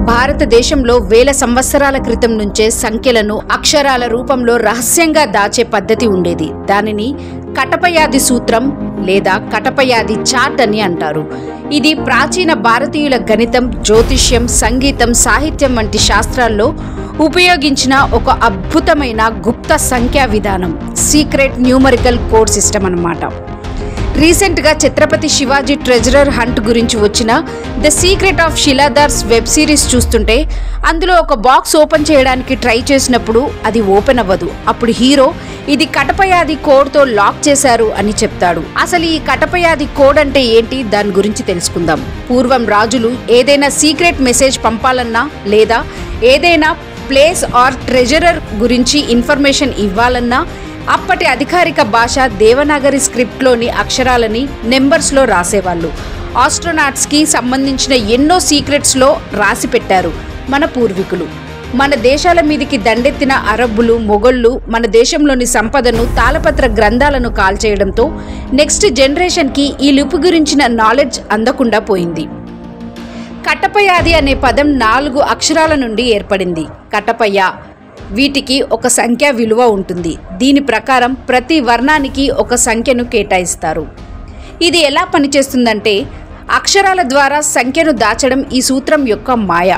భారతదేశంలో వేల సంవత్సరాల క్రితం నుంచే సంఖ్యలను అక్షరాల రూపంలో రహస్యంగా దాచే పద్ధతి ఉండేది. దానిని కటపయాది సూత్రం లేదా కటపయాది చార్ట్ అని అంటారు. ఇది ప్రాచీన భారతీయుల గణితం, జ్యోతిష్యం, సంగీతం, సాహిత్యం వంటి శాస్త్రాల్లో ఉపయోగించిన ఒక అద్భుతమైన గుప్త సంఖ్యా విధానం, సీక్రెట్ న్యూమరికల్ కోడ్ సిస్టమ్ అన్నమాట. రీసెంట్గా ఛత్రపతి శివాజీ ట్రెజరర్ హంట్ గురించి వచ్చిన the secret of Shiledars web series చూస్తుంటే అందులో ఒక బాక్స్ ఓపెన్ చేయడానికి ట్రై చేసినప్పుడు అది ఓపెన్ అవ్వదు. అప్పుడు హీరో ఇది కటపయాది కోడ్తో లాక్ చేశారు అని చెప్తాడు. అసలు ఈ కటపయాది కోడ్ అంటే ఏంటి, దాని గురించి తెలుసుకుందాం. పూర్వం రాజులు ఏదైనా సీక్రెట్ మెసేజ్ పంపాలన్నా లేదా ఏదైనా ప్లేస్ ఆర్ ట్రెజరర్ గురించి ఇన్ఫర్మేషన్ ఇవ్వాలన్నా అప్పటి అధికారిక భాష దేవనాగరి స్క్రిప్ట్లోని అక్షరాలని నెంబర్స్లో రాసేవాళ్ళు. ఆస్ట్రోనాట్స్కి సంబంధించిన ఎన్నో సీక్రెట్స్లో రాసి పెట్టారు మన పూర్వీకులు. మన దేశాల మీదికి దండెత్తిన అరబ్బులు, మొఘళ్ళు మన దేశంలోని సంపదను, తాళపత్ర గ్రంథాలను కాల్చేయడంతో నెక్స్ట్ జనరేషన్కి ఈ లిపి గురించిన నాలెడ్జ్ అందకుండా పోయింది. కటపయాది అనే పదం 4 అక్షరాల నుండి ఏర్పడింది. కటపయ, వీటికి ఒక సంఖ్య విలువ ఉంటుంది. దీని ప్రకారం ప్రతి వర్ణానికి ఒక సంఖ్యను కేటాయిస్తారు. ఇది ఎలా పనిచేస్తుందంటే అక్షరాల ద్వారా సంఖ్యను దాచడం ఈ సూత్రం యొక్క మాయ.